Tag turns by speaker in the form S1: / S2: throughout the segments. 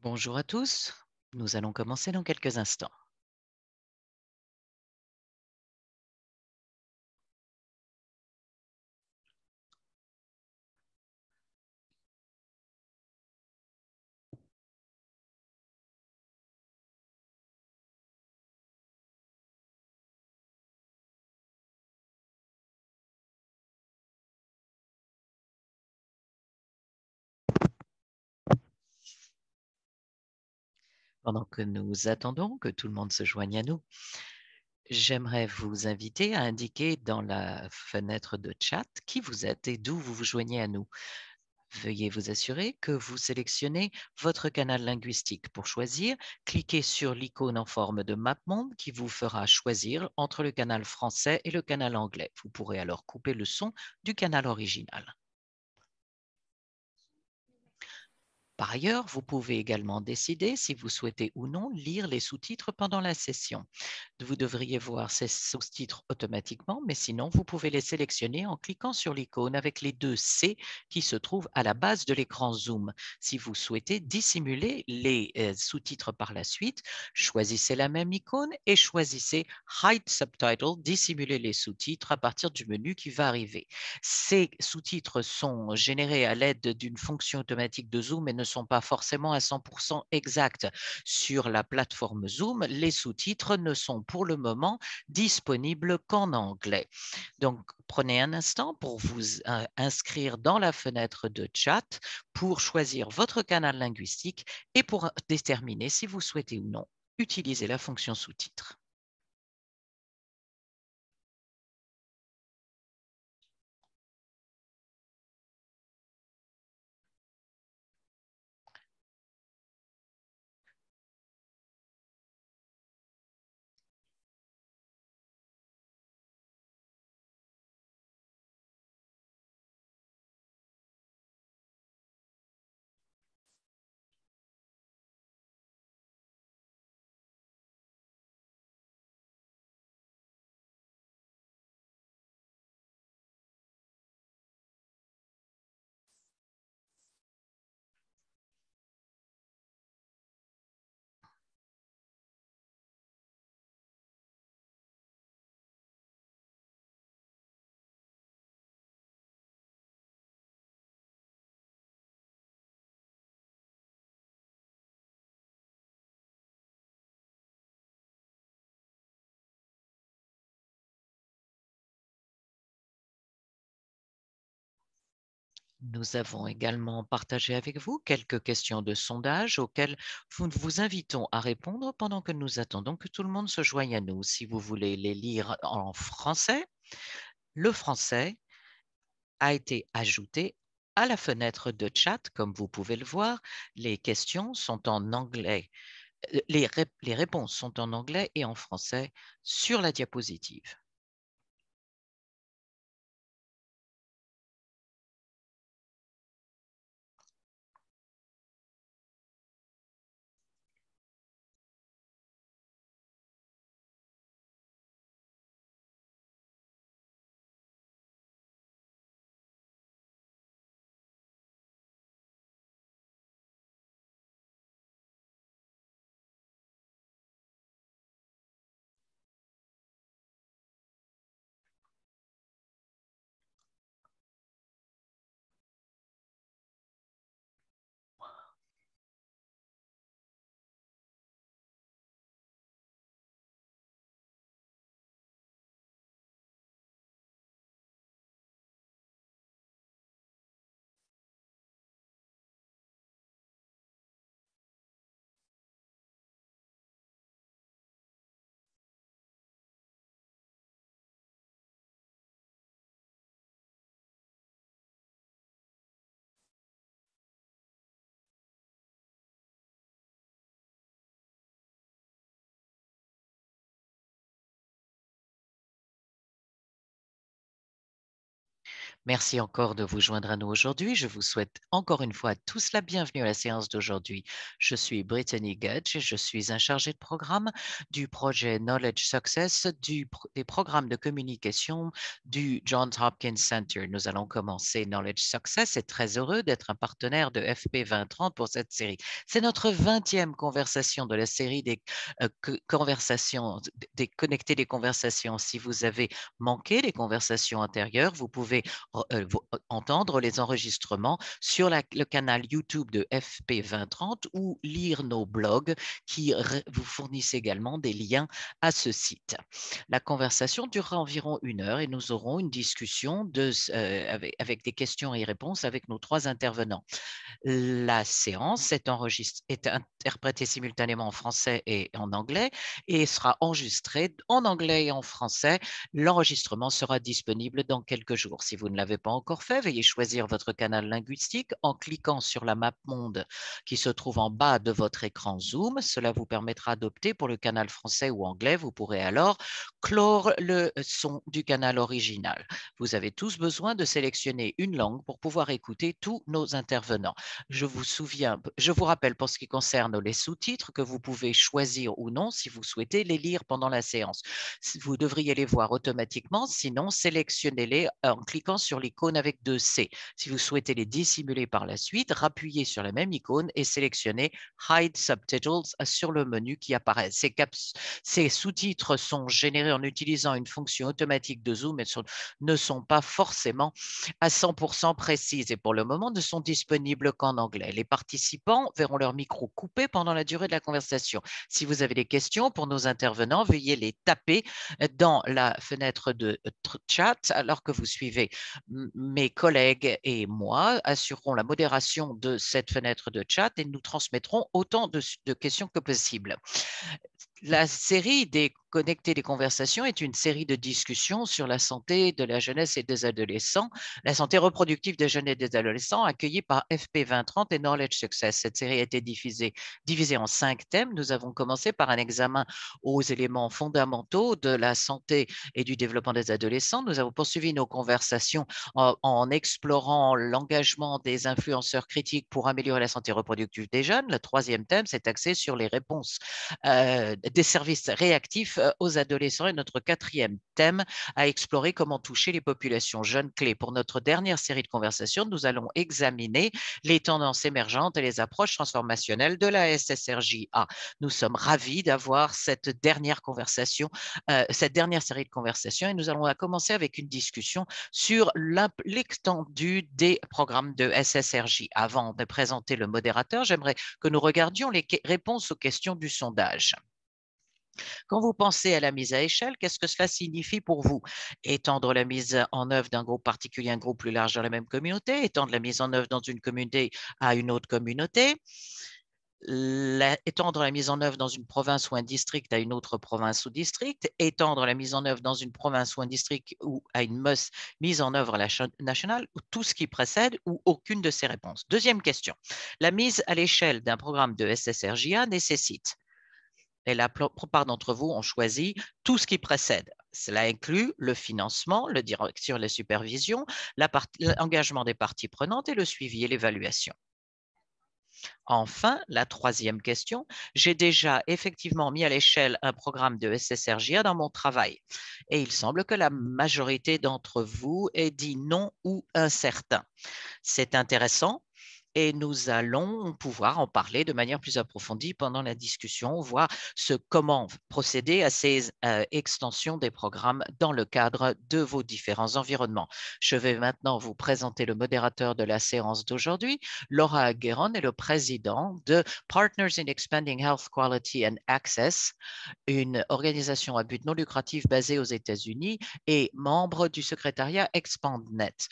S1: Bonjour à tous, nous allons commencer dans quelques instants. Pendant que nous attendons que tout le monde se joigne à nous, j'aimerais vous inviter à indiquer dans la fenêtre de chat qui vous êtes et d'où vous vous joignez à nous. Veuillez vous assurer que vous sélectionnez votre canal linguistique. Pour choisir, cliquez sur l'icône en forme de MapMonde qui vous fera choisir entre le canal français et le canal anglais. Vous pourrez alors couper le son du canal original. Par ailleurs, vous pouvez également décider si vous souhaitez ou non lire les sous-titres pendant la session. Vous devriez voir ces sous-titres automatiquement, mais sinon, vous pouvez les sélectionner en cliquant sur l'icône avec les deux C qui se trouvent à la base de l'écran Zoom. Si vous souhaitez dissimuler les sous-titres par la suite, choisissez la même icône et choisissez Hide Subtitle, dissimuler les sous-titres à partir du menu qui va arriver. Ces sous-titres sont générés à l'aide d'une fonction automatique de Zoom et ne sont pas forcément à 100% exacts. Sur la plateforme Zoom, les sous-titres ne sont pour le moment disponibles qu'en anglais. Donc, prenez un instant pour vous inscrire dans la fenêtre de chat pour choisir votre canal linguistique et pour déterminer si vous souhaitez ou non utiliser la fonction sous-titres. Nous avons également partagé avec vous quelques questions de sondage auxquelles nous vous invitons à répondre pendant que nous attendons que tout le monde se joigne à nous. Si vous voulez les lire en français, le français a été ajouté à la fenêtre de chat, comme vous pouvez le voir. Les questions sont en anglais. Les réponses sont en anglais et en français sur la diapositive. Merci encore de vous joindre à nous aujourd'hui. Je vous souhaite encore une fois tous la bienvenue à la séance d'aujourd'hui. Je suis Brittany Gudge et je suis un chargé de programme du projet Knowledge Success des programmes de communication du Johns Hopkins Center. Nous allons commencer Knowledge Success et très heureux d'être un partenaire de FP 2030 pour cette série. C'est notre 20e conversation de la série des conversations, connecter des conversations. Si vous avez manqué les conversations antérieures, vous pouvez entendre les enregistrements sur le canal YouTube de FP 2030 ou lire nos blogs qui vous fournissent également des liens à ce site. La conversation durera environ 1 heure et nous aurons une discussion avec des questions et réponses avec nos 3 intervenants. La séance est interprétée simultanément en français et en anglais et sera enregistrée en anglais et en français. L'enregistrement sera disponible dans quelques jours. Si vous ne l'avez pas encore fait, veuillez choisir votre canal linguistique en cliquant sur la map monde qui se trouve en bas de votre écran Zoom. Cela vous permettra d'opter pour le canal français ou anglais. Vous pourrez alors clore le son du canal original. Vous avez tous besoin de sélectionner une langue pour pouvoir écouter tous nos intervenants. Je vous rappelle pour ce qui concerne les sous-titres que vous pouvez choisir ou non si vous souhaitez les lire pendant la séance. Vous devriez les voir automatiquement, sinon sélectionnez-les en cliquant sur l'icône avec 2 C. Si vous souhaitez les dissimuler par la suite, rappuyez sur la même icône et sélectionnez Hide Subtitles sur le menu qui apparaît. Ces sous-titres sont générés en utilisant une fonction automatique de Zoom et ne sont pas forcément à 100% précises et pour le moment ne sont disponibles qu'en anglais. Les participants verront leur micro coupé pendant la durée de la conversation. Si vous avez des questions pour nos intervenants, veuillez les taper dans la fenêtre de chat alors que vous suivez. Mes collègues et moi assurerons la modération de cette fenêtre de chat et nous transmettrons autant de questions que possible. La série des Connecter des conversations est une série de discussions sur la santé de la jeunesse et des adolescents, la santé reproductive des jeunes et des adolescents, accueillie par FP 2030 et Knowledge Success. Cette série a été divisée en 5 thèmes. Nous avons commencé par un examen aux éléments fondamentaux de la santé et du développement des adolescents. Nous avons poursuivi nos conversations en explorant l'engagement des influenceurs critiques pour améliorer la santé reproductive des jeunes. Le 3e thème s'est axé sur les réponses des services réactifs aux adolescents. Et notre 4e thème a exploré comment toucher les populations jeunes clés. Pour notre dernière série de conversations, nous allons examiner les tendances émergentes et les approches transformationnelles de la SSRJA. Nous sommes ravis d'avoir cette dernière série de conversations et nous allons commencer avec une discussion sur l'étendue des programmes de SSRJ. Avant de présenter le modérateur, j'aimerais que nous regardions les réponses aux questions du sondage. Quand vous pensez à la mise à échelle, qu'est-ce que cela signifie pour vous? Étendre la mise en œuvre d'un groupe particulier à un groupe plus large dans la même communauté, étendre la mise en œuvre dans une communauté à une autre communauté, étendre la mise en œuvre dans une province ou un district à une autre province ou district, étendre la mise en œuvre dans une province ou un district ou à une mise en œuvre nationale, ou tout ce qui précède ou aucune de ces réponses. Deuxième question. La mise à l'échelle d'un programme de SSRJA nécessite, et la plupart d'entre vous ont choisi tout ce qui précède. Cela inclut le financement, la direction et la supervision, l'engagement des parties prenantes et le suivi et l'évaluation. Enfin, la 3e question, j'ai déjà effectivement mis à l'échelle un programme de SSRJA dans mon travail et il semble que la majorité d'entre vous ait dit non ou incertain. C'est intéressant et nous allons pouvoir en parler de manière plus approfondie pendant la discussion, voir comment procéder à ces extensions des programmes dans le cadre de vos différents environnements. Je vais maintenant vous présenter le modérateur de la séance d'aujourd'hui. Laura Guéron est le président de Partners in Expanding Health Quality and Access, une organisation à but non lucratif basée aux États-Unis et membre du secrétariat ExpandNet.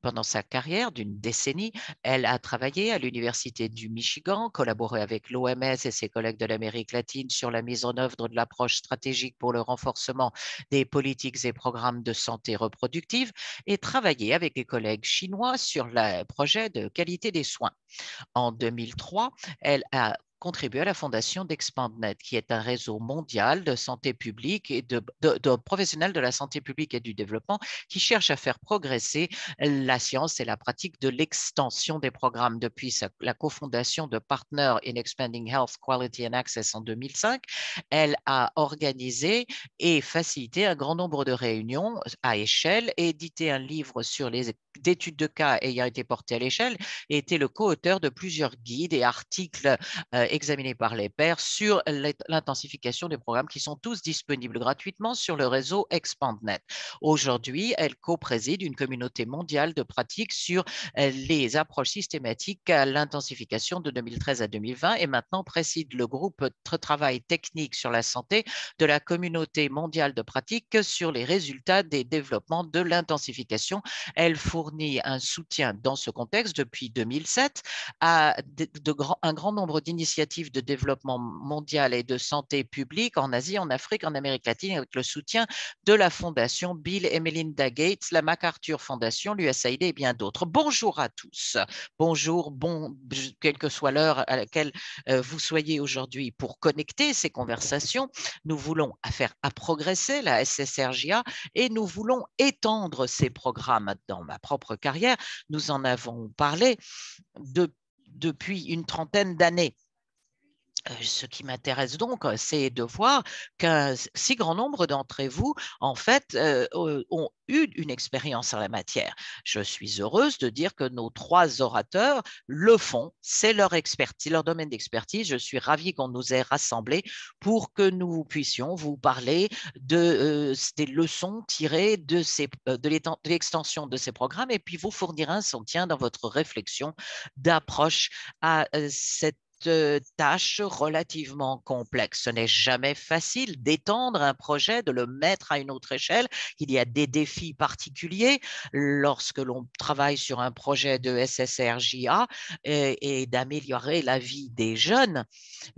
S1: Pendant sa carrière d'une décennie, elle a travaillé à l'Université du Michigan, collaboré avec l'OMS et ses collègues de l'Amérique latine sur la mise en œuvre de l'approche stratégique pour le renforcement des politiques et programmes de santé reproductive et travaillé avec les collègues chinois sur le projet de qualité des soins. En 2003, elle a contribué à la fondation d'ExpandNet, qui est un réseau mondial de santé publique et de professionnels de la santé publique et du développement qui cherche à faire progresser la science et la pratique de l'extension des programmes. Depuis la cofondation de Partner in Expanding Health Quality and Access en 2005, elle a organisé et facilité un grand nombre de réunions à échelle et édité un livre sur les études de cas ayant été portées à l'échelle et été le co-auteur de plusieurs guides et articles examinés par les pairs sur l'intensification des programmes qui sont tous disponibles gratuitement sur le réseau ExpandNet. Aujourd'hui, elle co-préside une communauté mondiale de pratiques sur les approches systématiques à l'intensification de 2013 à 2020 et maintenant préside le groupe de travail technique sur la santé de la communauté mondiale de pratiques sur les résultats des développements de l'intensification. Elle fournit un soutien dans ce contexte depuis 2007 à un grand nombre d'initiatives de développement mondial et de santé publique en Asie, en Afrique, en Amérique latine, avec le soutien de la Fondation Bill et Melinda Gates, la MacArthur Foundation, l'USAID et bien d'autres. Bonjour à tous. Bonjour, quelle que soit l'heure à laquelle vous soyez aujourd'hui pour connecter ces conversations. Nous voulons faire progresser la SSRJA et nous voulons étendre ces programmes. Dans ma propre carrière, nous en avons parlé depuis une trentaine d'années. Ce qui m'intéresse donc, c'est de voir qu'un si grand nombre d'entre vous, en fait, ont eu une expérience en la matière. Je suis heureuse de dire que nos trois orateurs le font, c'est leur expertise, leur domaine d'expertise. Je suis ravie qu'on nous ait rassemblés pour que nous puissions vous parler des leçons tirées de l'extension de ces programmes et puis vous fournir un soutien dans votre réflexion d'approche à cette tâche relativement complexe. Ce n'est jamais facile d'étendre un projet, de le mettre à une autre échelle. Il y a des défis particuliers lorsque l'on travaille sur un projet de SSRJA et d'améliorer la vie des jeunes.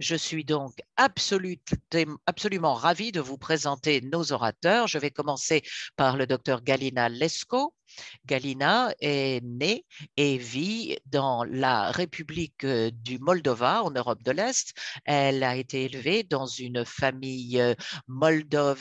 S1: Je suis donc absolument ravie de vous présenter nos orateurs. Je vais commencer par le docteur Galina Lesko. Galina est née et vit dans la République du Moldova, en Europe de l'Est. Elle a été élevée dans une famille moldave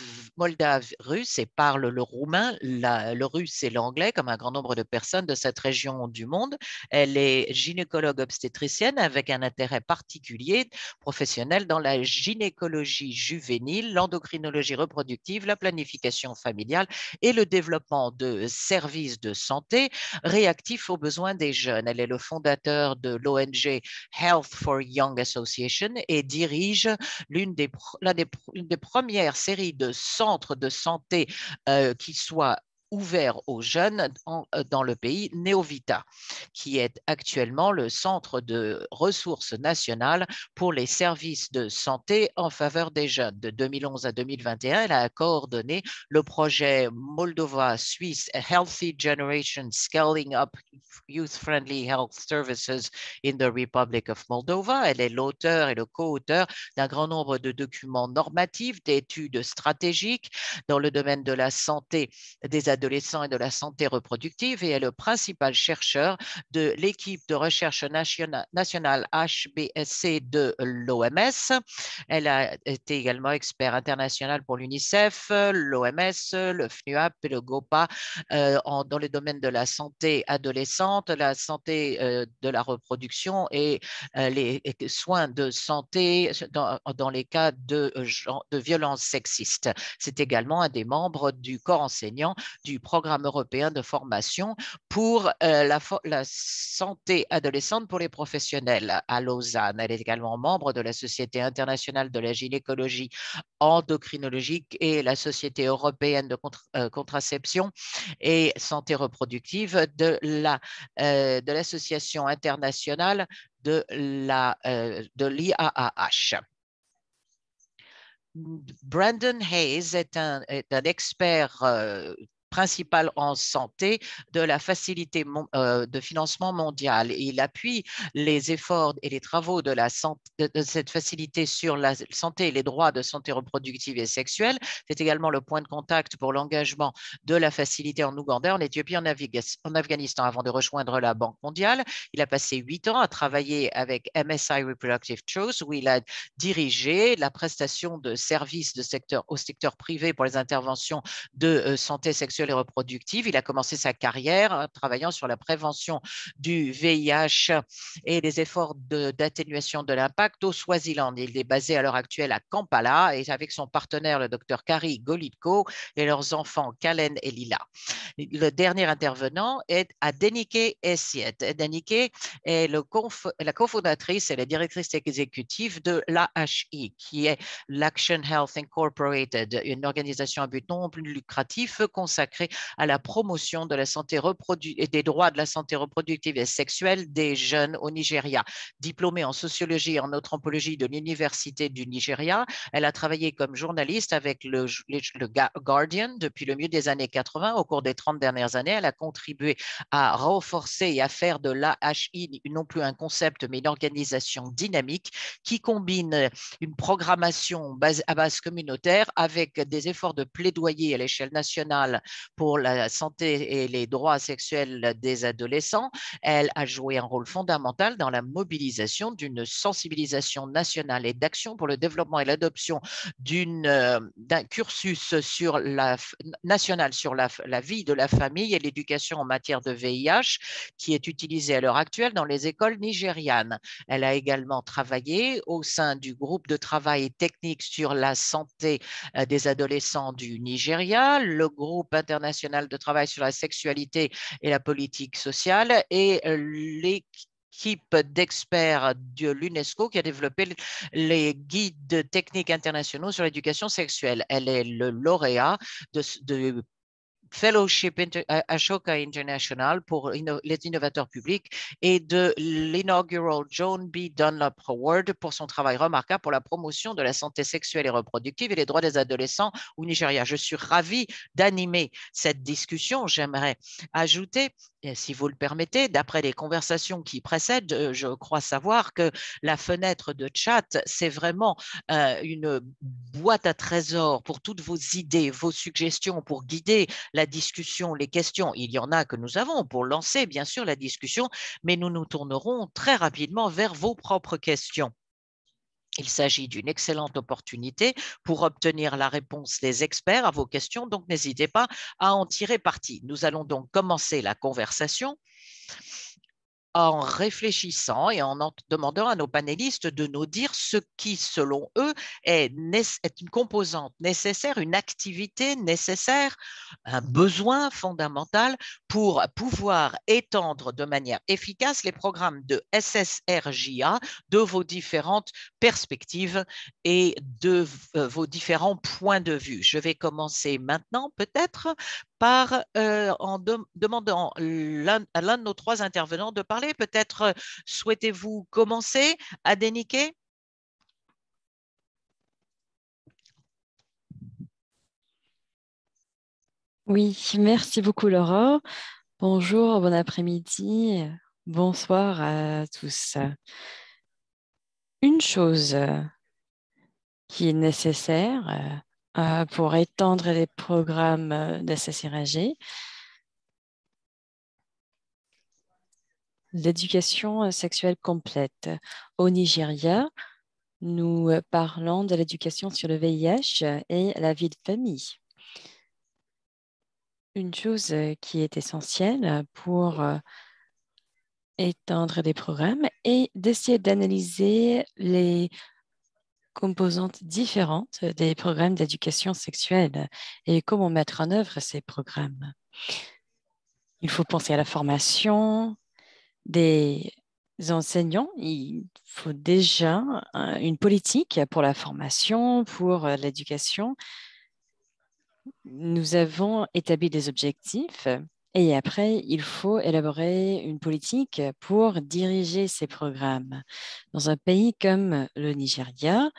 S1: russe et parle le roumain, le russe et l'anglais, comme un grand nombre de personnes de cette région du monde. Elle est gynécologue obstétricienne avec un intérêt particulier professionnel dans la gynécologie juvénile, l'endocrinologie reproductive, la planification familiale et le développement de services de santé réactifs aux besoins des jeunes. Elle est le fondateur de l'ONG Health for Young Association et dirige une des premières séries de centres de santé qui soient ouvert aux jeunes dans le pays, Neovita, qui est actuellement le centre de ressources nationales pour les services de santé en faveur des jeunes. De 2011 à 2021, elle a coordonné le projet Moldova-Suisse Healthy Generation Scaling Up Youth-Friendly Health Services in the Republic of Moldova. Elle est l'auteur et le co-auteur d'un grand nombre de documents normatifs, d'études stratégiques dans le domaine de la santé des adolescents et de la santé reproductive et est le principal chercheur de l'équipe de recherche nationale HBSC de l'OMS. Elle a été également expert international pour l'UNICEF, l'OMS, le FNUAP et le GOPA dans les domaines de la santé adolescente, la santé de la reproduction et les soins de santé dans les cas de violences sexistes. C'est également un des membres du corps enseignant du programme européen de formation pour la santé adolescente pour les professionnels à Lausanne. Elle est également membre de la Société internationale de la gynécologie endocrinologique et la Société européenne de contraception et santé reproductive de l'Association internationale de l'IAAH. Brandon Hayes est un expert principal en santé de la facilité de financement mondial. Il appuie les efforts et les travaux de cette facilité sur la santé et les droits de santé reproductive et sexuelle. C'est également le point de contact pour l'engagement de la facilité en Ouganda, en Éthiopie, en Afghanistan avant de rejoindre la Banque mondiale. Il a passé 8 ans à travailler avec MSI Reproductive Choice, où il a dirigé la prestation de services au secteur privé pour les interventions de santé sexuelle et reproductive. Il a commencé sa carrière travaillant sur la prévention du VIH et les efforts d'atténuation de l'impact au Swaziland. Il est basé à l'heure actuelle à Kampala et avec son partenaire, le docteur Kari Golitko, et leurs enfants Kalen et Lila. Le dernier intervenant est Adenike Essiet. Adenike est la cofondatrice et la directrice exécutive de l'AHI, qui est l'Action Health Incorporated, une organisation à but non lucratif consacrée à la promotion de la santé et des droits de la santé reproductive et sexuelle des jeunes au Nigeria. Diplômée en sociologie et en anthropologie de l'Université du Nigeria, elle a travaillé comme journaliste avec le Guardian depuis le milieu des années 80. Au cours des 30 dernières années, elle a contribué à renforcer et à faire de l'AHI non plus un concept, mais une organisation dynamique qui combine une programmation à base communautaire avec des efforts de plaidoyer à l'échelle nationale pour la santé et les droits sexuels des adolescents. Elle a joué un rôle fondamental dans la mobilisation d'une sensibilisation nationale et d'action pour le développement et l'adoption d'un cursus national sur la vie de la famille et l'éducation en matière de VIH qui est utilisé à l'heure actuelle dans les écoles nigérianes. Elle a également travaillé au sein du groupe de travail technique sur la santé des adolescents du Nigeria, le groupe international de travail sur la sexualité et la politique sociale et l'équipe d'experts de l'UNESCO qui a développé les guides techniques internationaux sur l'éducation sexuelle. Elle est le lauréat de Fellowship Ashoka International pour les innovateurs publics et de l'inaugural Joan B. Dunlop Award pour son travail remarquable pour la promotion de la santé sexuelle et reproductive et les droits des adolescents au Nigeria. Je suis ravie d'animer cette discussion. J'aimerais ajouter, si vous le permettez, d'après les conversations qui précèdent, je crois savoir que la fenêtre de chat, c'est vraiment une boîte à trésors pour toutes vos idées, vos suggestions, pour guider la discussion, les questions. Il y en a que nous avons pour lancer, bien sûr, la discussion, mais nous nous tournerons très rapidement vers vos propres questions. Il s'agit d'une excellente opportunité pour obtenir la réponse des experts à vos questions, donc n'hésitez pas à en tirer parti. Nous allons donc commencer la conversation en réfléchissant et en demandant à nos panélistes de nous dire ce qui, selon eux, est une composante nécessaire, une activité nécessaire, un besoin fondamental pour pouvoir étendre de manière efficace les programmes de SSRJA de vos différentes perspectives et de vos différents points de vue. Je vais commencer maintenant peut-être en demandant à l'un de nos trois intervenants de parler. Peut-être souhaitez-vous commencer, Adenike?
S2: Oui, merci beaucoup Laura. Bonjour, bon après-midi, bonsoir à tous. Une chose qui est nécessaire pour étendre les programmes d'SSRAG, l'éducation sexuelle complète. Au Nigeria, nous parlons de l'éducation sur le VIH et la vie de famille. Une chose qui est essentielle pour étendre des programmes et d'essayer d'analyser les composantes différentes des programmes d'éducation sexuelle et comment mettre en œuvre ces programmes. Il faut penser à la formation des enseignants. Il faut déjà une politique pour la formation, pour l'éducation. Nous avons établi des objectifs et après, il faut élaborer une politique pour diriger ces programmes. Dans un pays comme le Nigeria,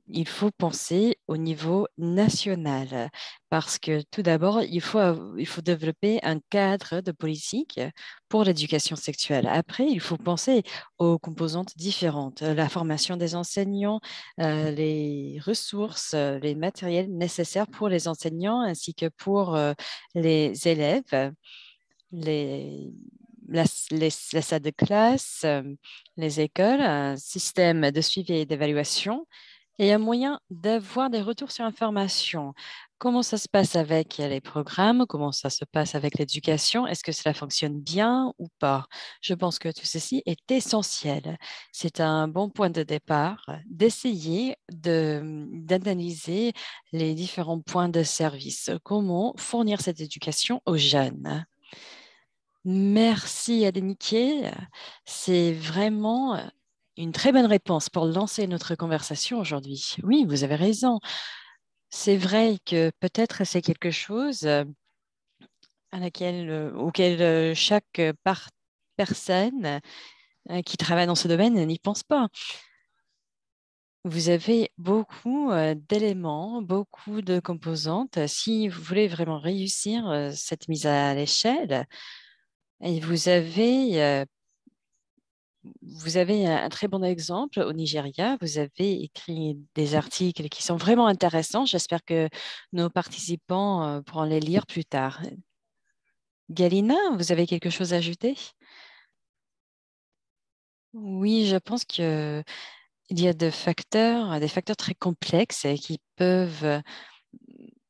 S2: il faut penser au niveau national. Parce que tout d'abord, il faut développer un cadre de politique pour l'éducation sexuelle. Après, il faut penser aux composantes différentes, la formation des enseignants, les ressources, les matériels nécessaires pour les enseignants ainsi que pour les élèves, les, la salle de classe, les écoles, un système de suivi et d'évaluation et un moyen d'avoir des retours sur information. Comment ça se passe avec les programmes? Comment ça se passe avec l'éducation? Est-ce que cela fonctionne bien ou pas? Je pense que tout ceci est essentiel. C'est un bon point de départ d'essayer d'analyser les différents points de service. Comment fournir cette éducation aux jeunes? Merci, Adenike. C'est vraiment une très bonne réponse pour lancer notre conversation aujourd'hui. Oui, vous avez raison. C'est vrai que peut-être c'est quelque chose auquel chaque personne qui travaille dans ce domaine n'y pense pas. Vous avez beaucoup d'éléments, beaucoup de composantes. Si vous voulez vraiment réussir cette mise à l'échelle, et vous avez un très bon exemple au Nigeria. Vous avez écrit des articles qui sont vraiment intéressants. J'espère que nos participants pourront les lire plus tard. Galina, vous avez quelque chose à ajouter? Oui, je pense qu'il y a des facteurs très complexes qui peuvent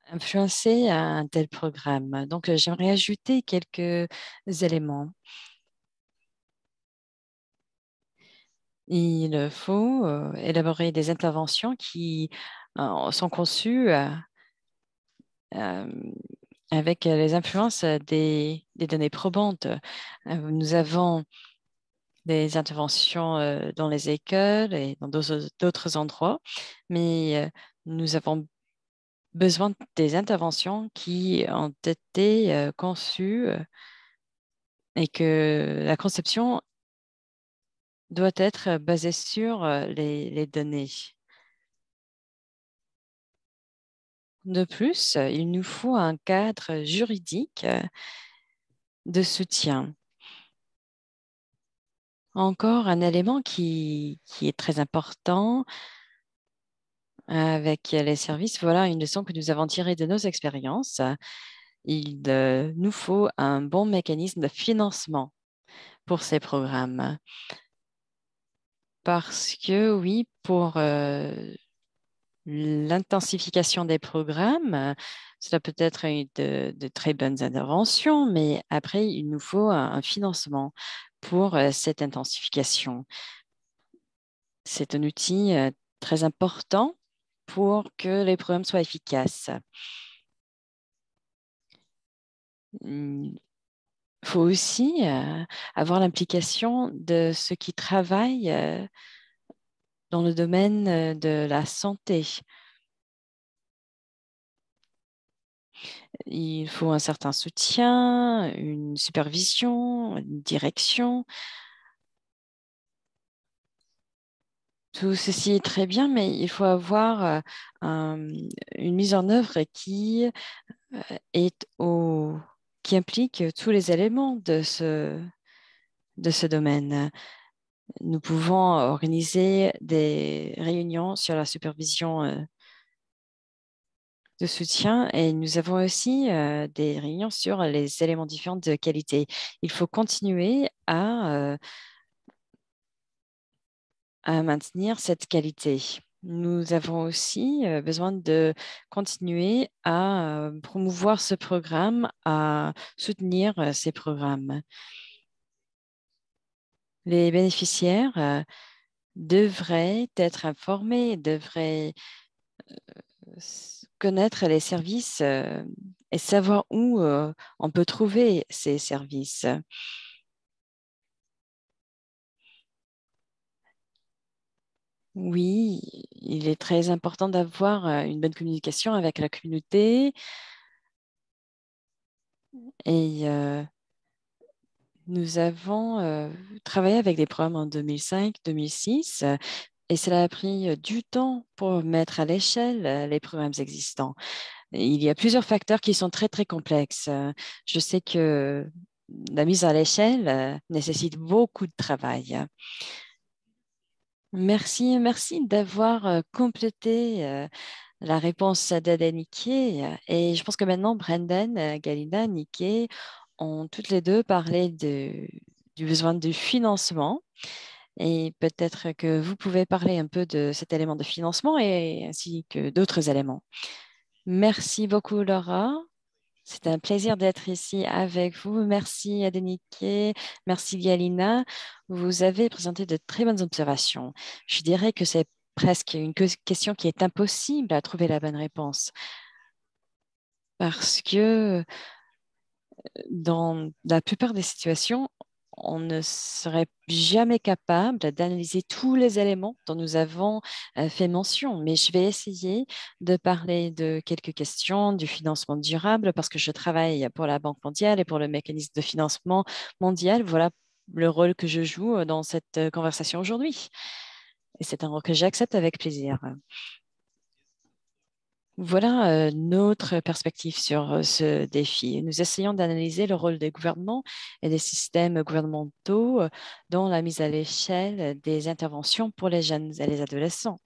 S2: influencer un tel programme. Donc, j'aimerais ajouter quelques éléments. Il faut élaborer des interventions qui sont conçues euh, avec les influences des données probantes. Nous avons des interventions dans les écoles et dans d'autres endroits, mais nous avons besoin des interventions qui ont été conçues et que la conception doit être basée sur les données. De plus, il nous faut un cadre juridique de soutien. Encore un élément qui est très important avec les services. Voilà une leçon que nous avons tirée de nos expériences. Il nous faut un bon mécanisme de financement pour ces programmes. Parce que oui, pour l'intensification des programmes, cela peut être de très bonnes interventions, mais après, il nous faut un financement pour cette intensification. C'est un outil très important pour que les programmes soient efficaces. Il faut aussi avoir l'implication de ceux qui travaillent dans le domaine de la santé. Il faut un certain soutien, une supervision, une direction. Tout ceci est très bien, mais il faut avoir une mise en œuvre euh, est au, qui implique tous les éléments de ce domaine. Nous pouvons organiser des réunions sur la supervision de soutien et nous avons aussi des réunions sur les éléments différents de qualité. Il faut continuer à maintenir cette qualité. Nous avons aussi besoin de continuer à promouvoir ce programme, à soutenir ces programmes. Les bénéficiaires devraient être informés, devraient connaître les services et savoir où on peut trouver ces services. Oui, il est très important d'avoir une bonne communication avec la communauté et nous avons travaillé avec des programmes en 2005, 2006 Et cela a pris du temps pour mettre à l'échelle les programmes existants. Il y a plusieurs facteurs qui sont très, très complexes. Je sais que la mise à l'échelle nécessite beaucoup de travail. Merci, merci d'avoir complété la réponse d'Adenike. Et je pense que maintenant, Brendan, Galina, Niké ont toutes les deux parlé du besoin de financement. Et peut-être que vous pouvez parler un peu de cet élément de financement et ainsi que d'autres éléments. Merci beaucoup, Laura. C'est un plaisir d'être ici avec vous. Merci, Adenike. Merci, Galina. Vous avez présenté de très bonnes observations. Je dirais que c'est presque une question qui est impossible à trouver la bonne réponse parce que dans la plupart des situations, on ne serait jamais capable d'analyser tous les éléments dont nous avons fait mention. Mais je vais essayer de parler de quelques questions du financement durable parce que je travaille pour la Banque mondiale et pour le mécanisme de financement mondial. Voilà le rôle que je joue dans cette conversation aujourd'hui. Et c'est un rôle que j'accepte avec plaisir. Voilà notre perspective sur ce défi. Nous essayons d'analyser le rôle des gouvernements et des systèmes gouvernementaux dans la mise à l'échelle des interventions pour les jeunes et les adolescents.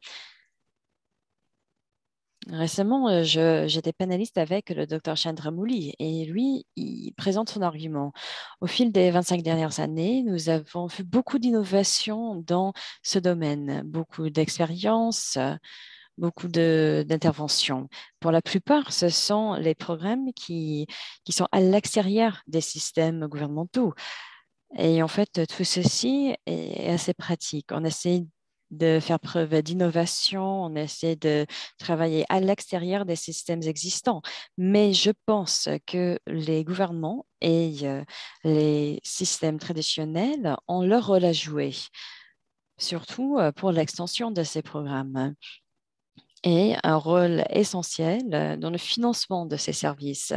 S2: Récemment, j'étais panéliste avec le docteur Chandramouli et lui, il présente son argument. Au fil des 25 dernières années, nous avons vu beaucoup d'innovations dans ce domaine, beaucoup d'expériences, beaucoup d'interventions. Pour la plupart, ce sont les programmes qui sont à l'extérieur des systèmes gouvernementaux. Et en fait, tout ceci est assez pratique. On essaie de faire preuve d'innovation, on essaie de travailler à l'extérieur des systèmes existants. Mais je pense que les gouvernements et les systèmes traditionnels ont leur rôle à jouer, surtout pour l'extension de ces programmes et un rôle essentiel dans le financement de ces services.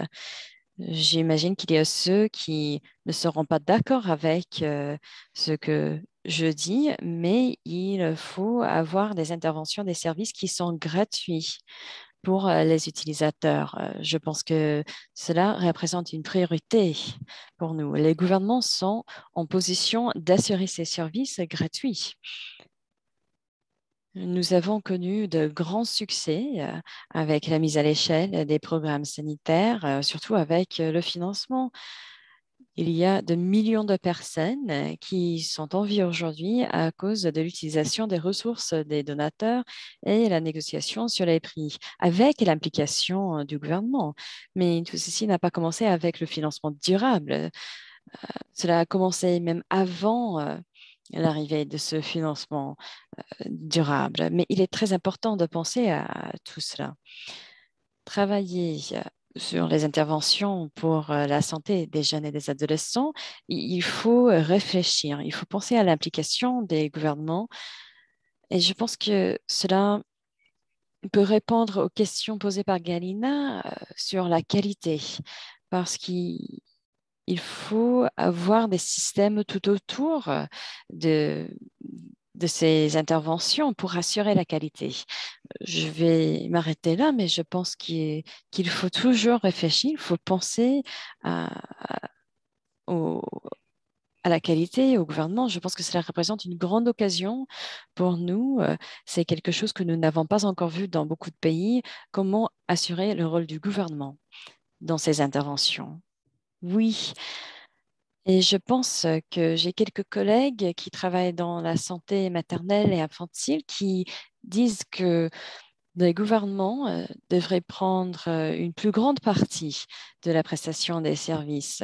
S2: J'imagine qu'il y a ceux qui ne seront pas d'accord avec ce que je dis, mais il faut avoir des interventions des services qui sont gratuits pour les utilisateurs. Je pense que cela représente une priorité pour nous. Les gouvernements sont en position d'assurer ces services gratuits. Nous avons connu de grands succès avec la mise à l'échelle des programmes sanitaires, surtout avec le financement. Il y a de millions de personnes qui sont en vie aujourd'hui à cause de l'utilisation des ressources des donateurs et la négociation sur les prix, avec l'implication du gouvernement. Mais tout ceci n'a pas commencé avec le financement durable. Cela a commencé même avant l'arrivée de ce financement durable. Mais il est très important de penser à tout cela. Travailler sur les interventions pour la santé des jeunes et des adolescents, il faut réfléchir, il faut penser à l'implication des gouvernements. Et je pense que cela peut répondre aux questions posées par Galina sur la qualité, parce qu'il faut avoir des systèmes tout autour de, de ces interventions pour assurer la qualité. Je vais m'arrêter là, mais je pense qu'il faut toujours réfléchir, il faut penser à, au- à la qualité, au gouvernement. Je pense que cela représente une grande occasion pour nous. C'est quelque chose que nous n'avons pas encore vu dans beaucoup de pays. Comment assurer le rôle du gouvernement dans ces interventions? Oui, et je pense que j'ai quelques collègues qui travaillent dans la santé maternelle et infantile qui disent que les gouvernements devraient prendre une plus grande partie de la prestation des services,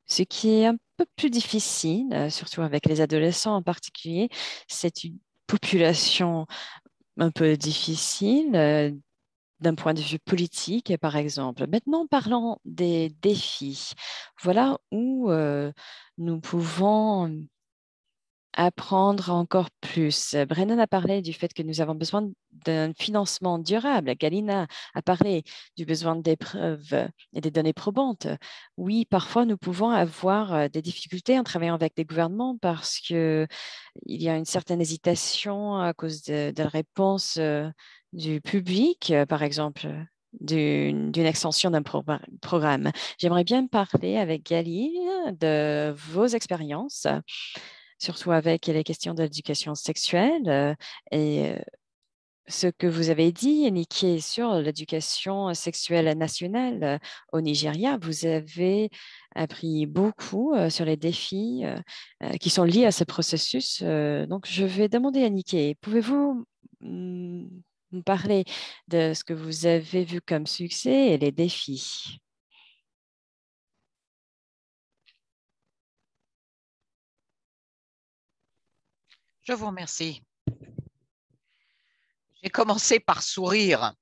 S2: ce qui est un peu plus difficile, surtout avec les adolescents en particulier. C'est une population un peu difficile d'un point de vue politique, par exemple. Maintenant, parlons des défis. Voilà où nous pouvons apprendre encore plus. Brennan a parlé du fait que nous avons besoin d'un financement durable. Galina a parlé du besoin des preuves et des données probantes. Oui, parfois nous pouvons avoir des difficultés en travaillant avec des gouvernements parce qu'il y a une certaine hésitation à cause de la réponse du public, par exemple. D'une extension d'un programme. J'aimerais bien parler avec Gali de vos expériences surtout avec les questions d'éducation sexuelle et ce que vous avez dit, Niki, sur l'éducation sexuelle nationale au Nigeria. Vous avez appris beaucoup sur les défis qui sont liés à ce processus. Donc, je vais demander à Niki, pouvez-vous me parler de ce que vous avez vu comme succès et les défis?
S1: Je vous remercie. J'ai commencé par sourire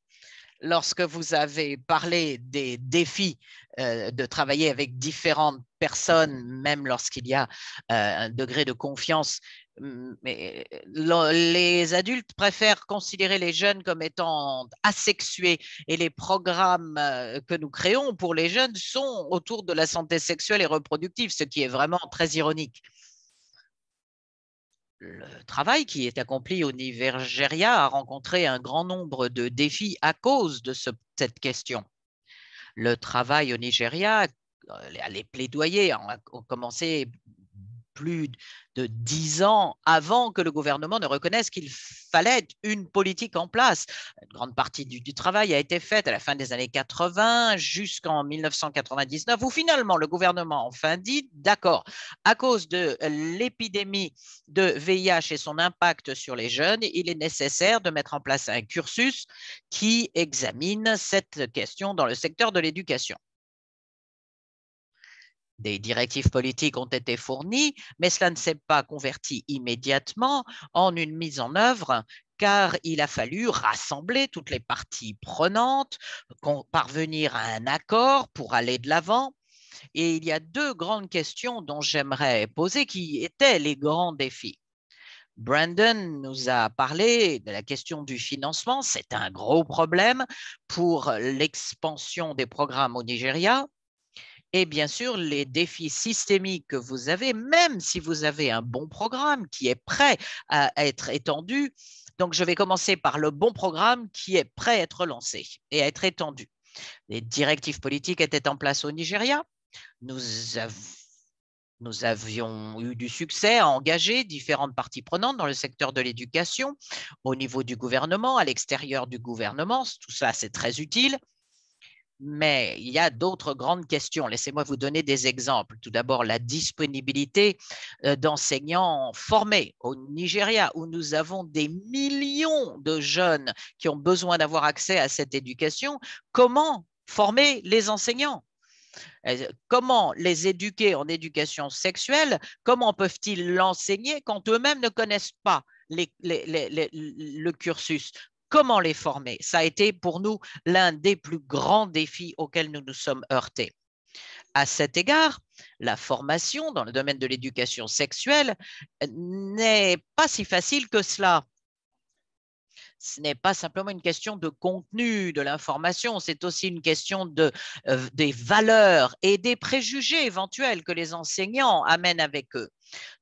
S1: lorsque vous avez parlé des défis de travailler avec différentes personnes, même lorsqu'il y a un degré de confiance. Mais les adultes préfèrent considérer les jeunes comme étant asexués et les programmes que nous créons pour les jeunes sont autour de la santé sexuelle et reproductive, ce qui est vraiment très ironique. Le travail qui est accompli au Nigeria a rencontré un grand nombre de défis à cause de cette question. Le travail au Nigeria, les plaidoyers ont commencé plus de 10 ans avant que le gouvernement ne reconnaisse qu'il fallait une politique en place. Une grande partie du travail a été faite à la fin des années 80 jusqu'en 1999, où finalement le gouvernement a enfin dit, d'accord, à cause de l'épidémie de VIH et son impact sur les jeunes, il est nécessaire de mettre en place un cursus qui examine cette question dans le secteur de l'éducation. Des directives politiques ont été fournies, mais cela ne s'est pas converti immédiatement en une mise en œuvre car il a fallu rassembler toutes les parties prenantes, parvenir à un accord pour aller de l'avant. Et il y a deux grandes questions dont j'aimerais poser qui étaient les grands défis. Brandon nous a parlé de la question du financement. C'est un gros problème pour l'expansion des programmes au Nigeria. Et bien sûr, les défis systémiques que vous avez, même si vous avez un bon programme qui est prêt à être étendu. Donc, je vais commencer par le bon programme qui est prêt à être lancé et à être étendu. Les directives politiques étaient en place au Nigeria. Nous, nous avions eu du succès à engager différentes parties prenantes dans le secteur de l'éducation, au niveau du gouvernement, à l'extérieur du gouvernement. Tout ça, c'est très utile. Mais il y a d'autres grandes questions. Laissez-moi vous donner des exemples. Tout d'abord, la disponibilité d'enseignants formés au Nigeria, où nous avons des millions de jeunes qui ont besoin d'avoir accès à cette éducation. Comment former les enseignants? Comment les éduquer en éducation sexuelle? Comment peuvent-ils l'enseigner quand eux-mêmes ne connaissent pas le cursus? Comment les former? Ça a été pour nous l'un des plus grands défis auxquels nous nous sommes heurtés. À cet égard, la formation dans le domaine de l'éducation sexuelle n'est pas si facile que cela. Ce n'est pas simplement une question de contenu de l'information, c'est aussi une question des valeurs et des préjugés éventuels que les enseignants amènent avec eux.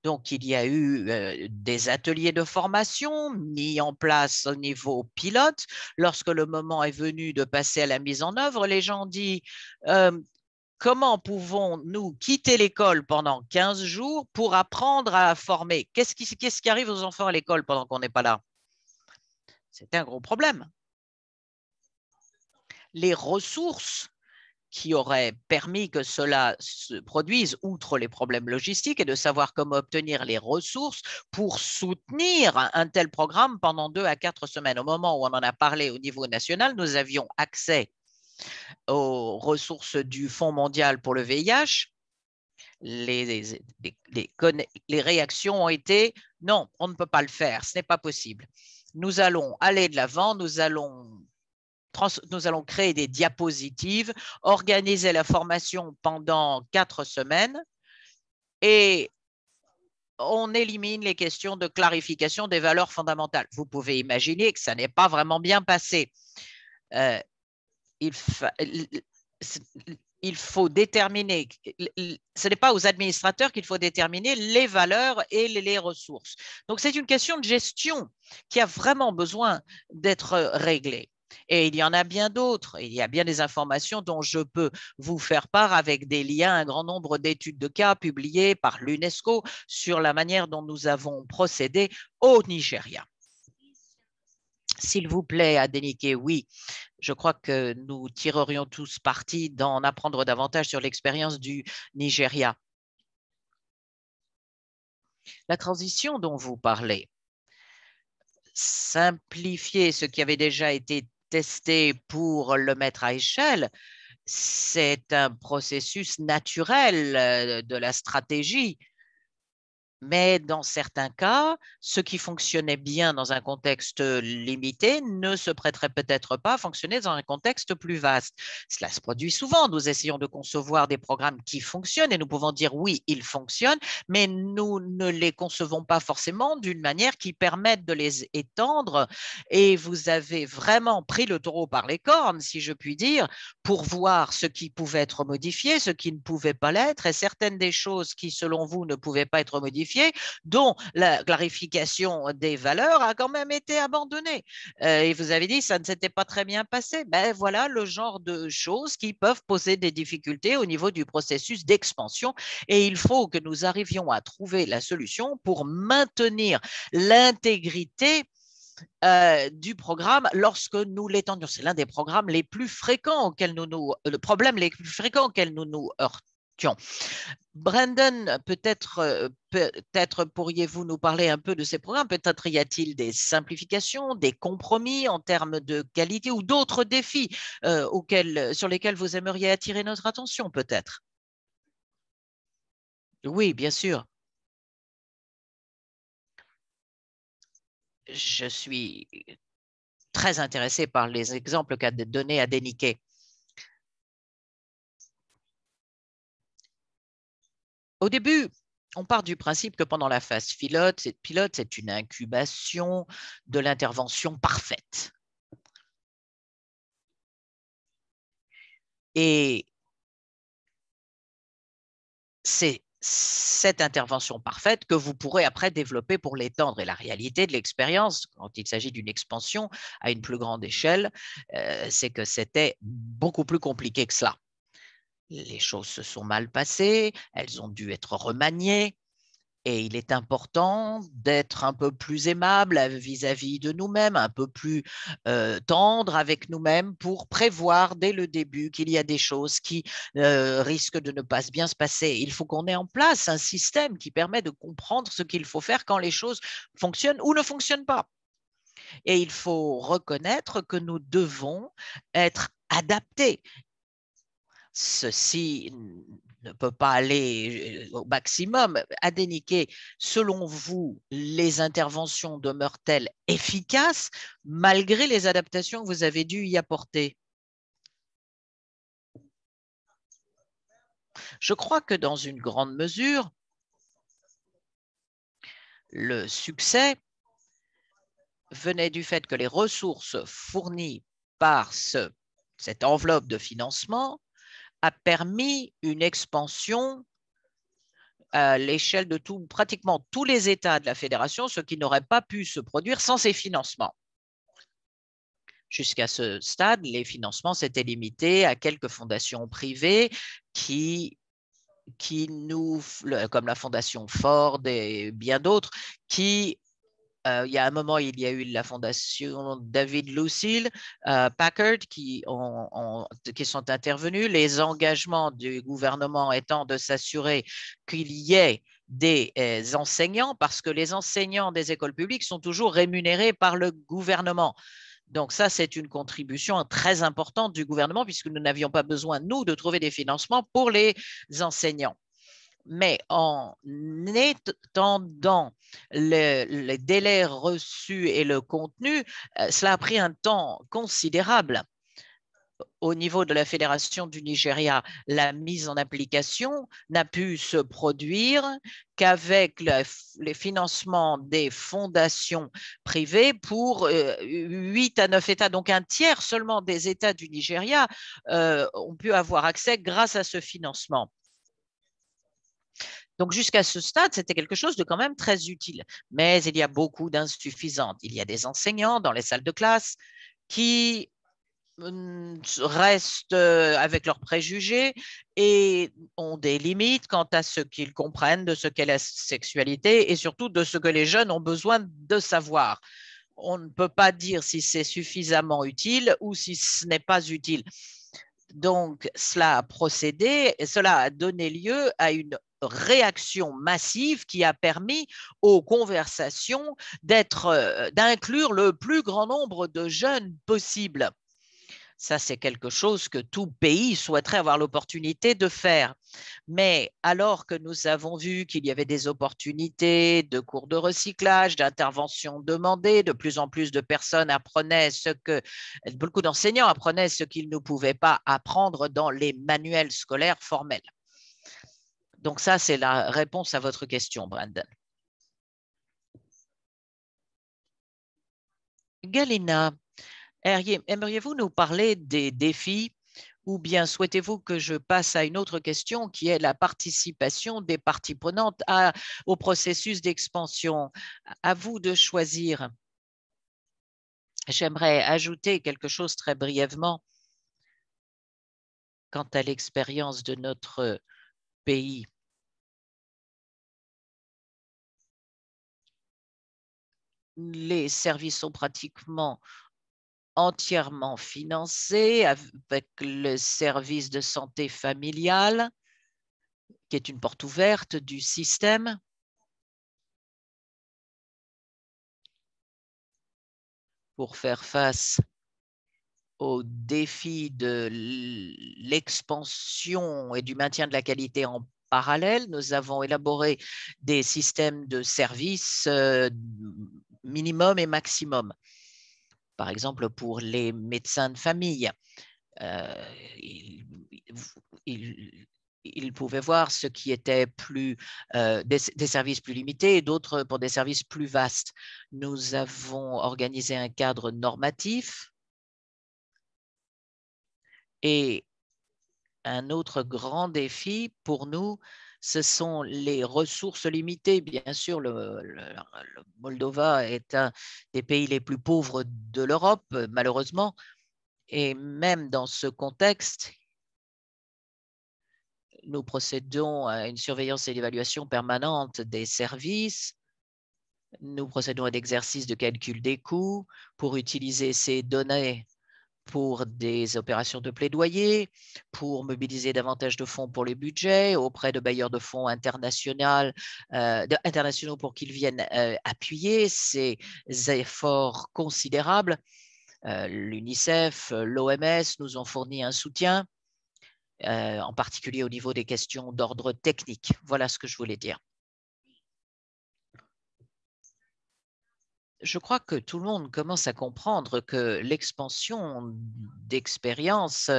S1: Donc, il y a eu des ateliers de formation mis en place au niveau pilote. Lorsque le moment est venu de passer à la mise en œuvre, les gens ont dit comment pouvons-nous quitter l'école pendant 15 jours pour apprendre à former? Qu'est-ce qui arrive aux enfants à l'école pendant qu'on n'est pas là? C'était un gros problème. Les ressources qui auraient permis que cela se produise, outre les problèmes logistiques, et de savoir comment obtenir les ressources pour soutenir un tel programme pendant 2 à 4 semaines. Au moment où on en a parlé au niveau national, nous avions accès aux ressources du Fonds mondial pour le VIH. Les réactions ont été non, on ne peut pas le faire, ce n'est pas possible. Nous allons aller de l'avant, nous allons créer des diapositives, organiser la formation pendant 4 semaines et on élimine les questions de clarification des valeurs fondamentales. Vous pouvez imaginer que ça n'est pas vraiment bien passé. Il faut déterminer, ce n'est pas aux administrateurs qu'il faut déterminer les valeurs et les ressources. Donc, c'est une question de gestion qui a vraiment besoin d'être réglée. Et il y en a bien d'autres. Il y a bien des informations dont je peux vous faire part avec des liens, un grand nombre d'études de cas publiées par l'UNESCO sur la manière dont nous avons procédé au Nigeria. S'il vous plaît, Adenike, oui, je crois que nous tirerions tous parti d'en apprendre davantage sur l'expérience du Nigeria. La transition dont vous parlez, simplifier ce qui avait déjà été testé pour le mettre à échelle, c'est un processus naturel de la stratégie. Mais dans certains cas, ce qui fonctionnait bien dans un contexte limité ne se prêterait peut-être pas à fonctionner dans un contexte plus vaste. Cela se produit souvent. Nous essayons de concevoir des programmes qui fonctionnent et nous pouvons dire oui, ils fonctionnent, mais nous ne les concevons pas forcément d'une manière qui permette de les étendre. Et vous avez vraiment pris le taureau par les cornes, si je puis dire, pour voir ce qui pouvait être modifié, ce qui ne pouvait pas l'être, et certaines des choses qui, selon vous, ne pouvaient pas être modifiées, dont la clarification des valeurs a quand même été abandonnée. Et vous avez dit ça ne s'était pas très bien passé. Ben voilà le genre de choses qui peuvent poser des difficultés au niveau du processus d'expansion. Et il faut que nous arrivions à trouver la solution pour maintenir l'intégrité du programme lorsque nous l'étendions. C'est l'un des programmes les plus fréquents auxquels le problème les plus fréquents auxquels nous nous heurtions. Brandon, peut-être pourriez-vous nous parler un peu de ces programmes? Peut-être y a-t-il des simplifications, des compromis en termes de qualité ou d'autres défis sur lesquels vous aimeriez attirer notre attention, peut-être? Oui, bien sûr. Je suis très intéressé par les exemples qu'a donnés à Denike. Au début, on part du principe que pendant la phase pilote, c'est une incubation de l'intervention parfaite. Et c'est cette intervention parfaite que vous pourrez après développer pour l'étendre. Et la réalité de l'expérience, quand il s'agit d'une expansion à une plus grande échelle, c'est que c'était beaucoup plus compliqué que cela. Les choses se sont mal passées, elles ont dû être remaniées. Et il est important d'être un peu plus aimable vis-à-vis de nous-mêmes, un peu plus tendre avec nous-mêmes pour prévoir dès le début qu'il y a des choses qui risquent de ne pas bien se passer. Il faut qu'on ait en place un système qui permet de comprendre ce qu'il faut faire quand les choses fonctionnent ou ne fonctionnent pas. Et il faut reconnaître que nous devons être adaptés. Ceci ne peut pas aller au maximum. Adenike, selon vous, les interventions demeurent-elles efficaces malgré les adaptations que vous avez dû y apporter? Je crois que dans une grande mesure, le succès venait du fait que les ressources fournies par cette enveloppe de financement a permis une expansion à l'échelle de pratiquement tous les États de la fédération, ce qui n'aurait pas pu se produire sans ces financements. Jusqu'à ce stade, les financements s'étaient limités à quelques fondations privées comme la fondation Ford et bien d'autres, il y a un moment, il y a eu la fondation David Lucille, Packard, qui sont intervenus, les engagements du gouvernement étant de s'assurer qu'il y ait des enseignants, parce que les enseignants des écoles publiques sont toujours rémunérés par le gouvernement. Donc ça, c'est une contribution très importante du gouvernement, puisque nous n'avions pas besoin, nous, de trouver des financements pour les enseignants. Mais en étendant les délais reçus et le contenu, cela a pris un temps considérable. au niveau de la Fédération du Nigeria, la mise en application n'a pu se produire qu'avec les financements des fondations privées pour 8 à 9 États. Donc un tiers seulement des États du Nigeria ont pu avoir accès grâce à ce financement. Donc jusqu'à ce stade, c'était quelque chose de quand même très utile. Mais il y a beaucoup d'insuffisantes. Il y a des enseignants dans les salles de classe qui restent avec leurs préjugés et ont des limites quant à ce qu'ils comprennent de ce qu'est la sexualité et surtout de ce que les jeunes ont besoin de savoir. On ne peut pas dire si c'est suffisamment utile ou si ce n'est pas utile. Donc, cela a procédé et cela a donné lieu à une réaction massive qui a permis aux conversations d'inclure le plus grand nombre de jeunes possible. Ça, c'est quelque chose que tout pays souhaiterait avoir l'opportunité de faire. Mais alors que nous avons vu qu'il y avait des opportunités de cours de recyclage, d'intervention demandées, de plus en plus de personnes apprenaient beaucoup d'enseignants apprenaient ce qu'ils ne pouvaient pas apprendre dans les manuels scolaires formels. Donc ça, c'est la réponse à votre question, Brandon. Galina, aimeriez-vous nous parler des défis ou bien souhaitez-vous que je passe à une autre question qui est la participation des parties prenantes au processus d'expansion? À vous de choisir. J'aimerais ajouter quelque chose très brièvement quant à l'expérience de notre pays. Les services sont pratiquement entièrement financés avec le service de santé familiale, qui est une porte ouverte du système. Pour faire face aux défis de l'expansion et du maintien de la qualité en parallèle, nous avons élaboré des systèmes de services minimum et maximum. Par exemple, pour les médecins de famille, ils pouvaient voir ce qui était des services plus limités et d'autres pour des services plus vastes. Nous avons organisé un cadre normatif et un autre grand défi pour nous, ce sont les ressources limitées. Bien sûr, le Moldova est un des pays les plus pauvres de l'Europe, malheureusement. Et même dans ce contexte, nous procédons à une surveillance et l'évaluation permanente des services. Nous procédons à l'exercice de calcul des coûts pour utiliser ces données pour des opérations de plaidoyer, pour mobiliser davantage de fonds pour les budgets auprès de bailleurs de fonds internationaux pour qu'ils viennent appuyer ces efforts considérables. L'UNICEF, l'OMS nous ont fourni un soutien, en particulier au niveau des questions d'ordre technique. Voilà ce que je voulais dire. Je crois que tout le monde commence à comprendre que l'expansion d'expérience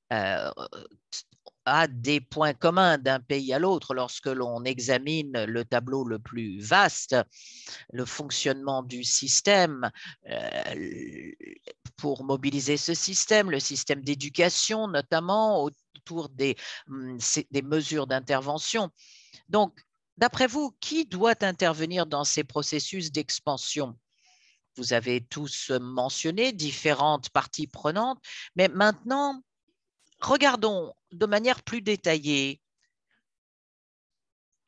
S1: a des points communs d'un pays à l'autre lorsque l'on examine le tableau le plus vaste, le fonctionnement du système. Pour mobiliser ce système, le système d'éducation notamment autour des mesures d'intervention. Donc, d'après vous, qui doit intervenir dans ces processus d'expansion? Vous avez tous mentionné différentes parties prenantes, mais maintenant, regardons de manière plus détaillée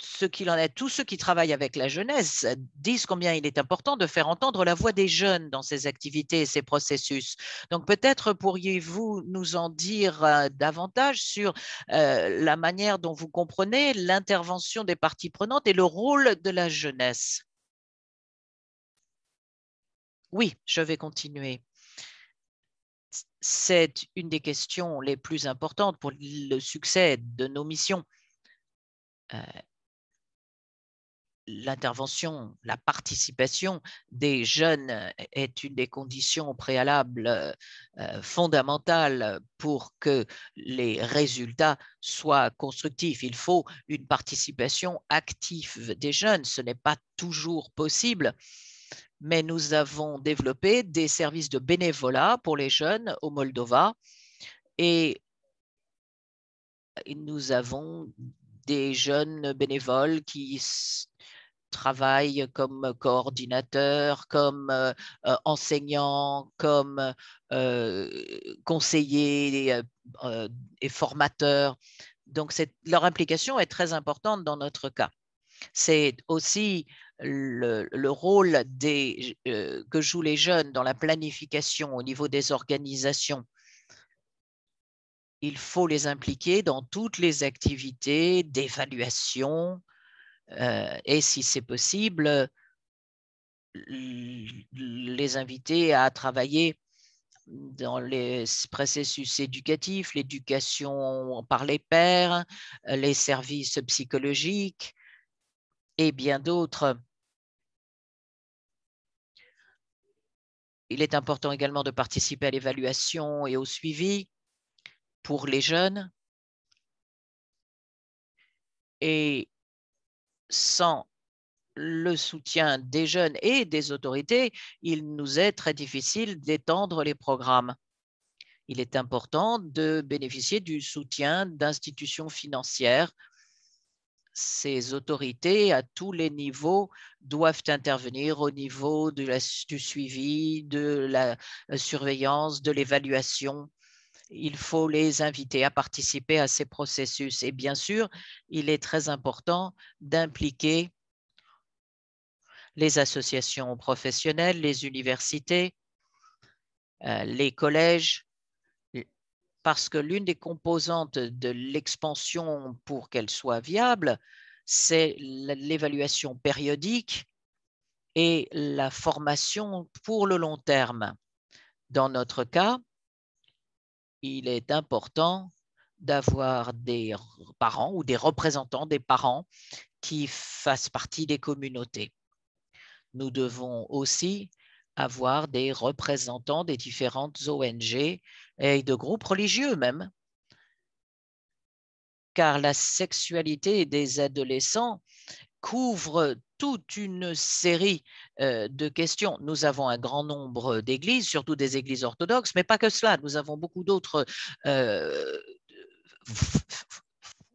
S1: ce qu'il en est. Tous ceux qui travaillent avec la jeunesse disent combien il est important de faire entendre la voix des jeunes dans ces activités et ces processus. Donc peut-être pourriez-vous nous en dire davantage sur la manière dont vous comprenez l'intervention des parties prenantes et le rôle de la jeunesse. Oui, je vais continuer. C'est une des questions les plus importantes pour le succès de nos missions. l'intervention, la participation des jeunes est une des conditions préalables fondamentales pour que les résultats soient constructifs. Il faut une participation active des jeunes. Ce n'est pas toujours possible, mais nous avons développé des services de bénévolat pour les jeunes au Moldova et nous avons des jeunes bénévoles qui travaillent comme coordinateurs, comme enseignants, comme conseillers et formateurs. Donc, leur implication est très importante dans notre cas. C'est aussi le rôle que jouent les jeunes dans la planification au niveau des organisations. Il faut les impliquer dans toutes les activités d'évaluation et, si c'est possible, les inviter à travailler dans les processus éducatifs, l'éducation par les pairs, les services psychologiques et bien d'autres. Il est important également de participer à l'évaluation et au suivi pour les jeunes. Et sans le soutien des jeunes et des autorités, il nous est très difficile d'étendre les programmes. Il est important de bénéficier du soutien d'institutions financières. Ces autorités, à tous les niveaux, doivent intervenir au niveau du suivi, de la surveillance, de l'évaluation. Il faut les inviter à participer à ces processus. Et bien sûr, il est très important d'impliquer les associations professionnelles, les universités, les collèges, parce que l'une des composantes de l'expansion pour qu'elle soit viable, c'est l'évaluation périodique et la formation pour le long terme. Dans notre cas, il est important d'avoir des parents ou des représentants des parents qui fassent partie des communautés. Nous devons aussi avoir des représentants des différentes ONG et de groupes religieux même, car la sexualité des adolescents couvre toute une série de questions. Nous avons un grand nombre d'églises, surtout des églises orthodoxes, mais pas que cela. Nous avons beaucoup d'autres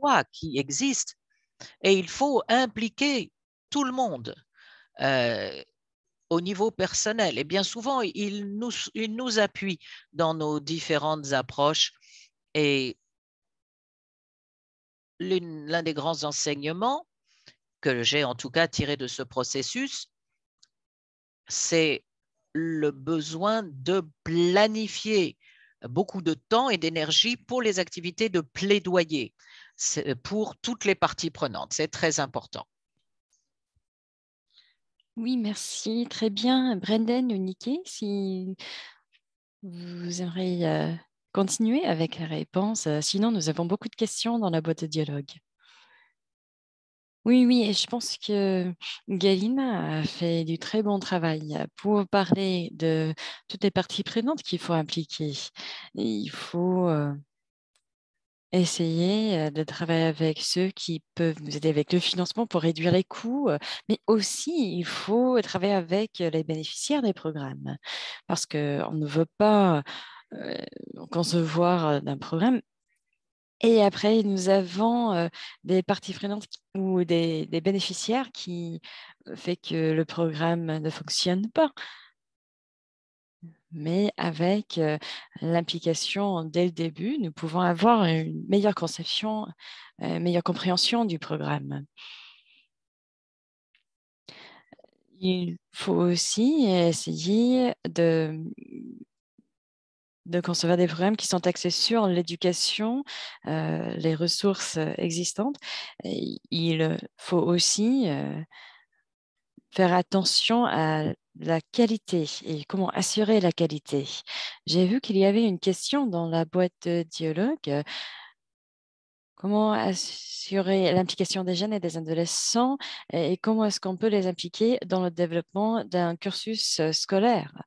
S1: foi qui existent et il faut impliquer tout le monde au niveau personnel. Et bien souvent, il nous appuie dans nos différentes approches et l'un des grands enseignements que j'ai en tout cas tiré de ce processus, c'est le besoin de planifier beaucoup de temps et d'énergie pour les activités de plaidoyer pour toutes les parties prenantes. C'est très important.
S2: Oui, merci. Très bien. Brendan ou Nicky, si vous aimeriez continuer avec la réponse. Sinon, nous avons beaucoup de questions dans la boîte de dialogue. Oui, oui, et je pense que Galina a fait du très bon travail pour parler de toutes les parties prenantes qu'il faut impliquer. Il faut essayer de travailler avec ceux qui peuvent nous aider avec le financement pour réduire les coûts, mais aussi il faut travailler avec les bénéficiaires des programmes parce qu'on ne veut pas euh, concevoir d'un programme. Et après, nous avons des parties prenantes ou des bénéficiaires qui fait que le programme ne fonctionne pas. Mais avec l'implication dès le début, nous pouvons avoir une meilleure conception, une meilleure compréhension du programme. Il faut aussi essayer de concevoir des programmes qui sont axés sur l'éducation, les ressources existantes. Et il faut aussi faire attention à la qualité et comment assurer la qualité. J'ai vu qu'il y avait une question dans la boîte de dialogue Comment assurer l'implication des jeunes et des adolescents et comment est-ce qu'on peut les impliquer dans le développement d'un cursus scolaire?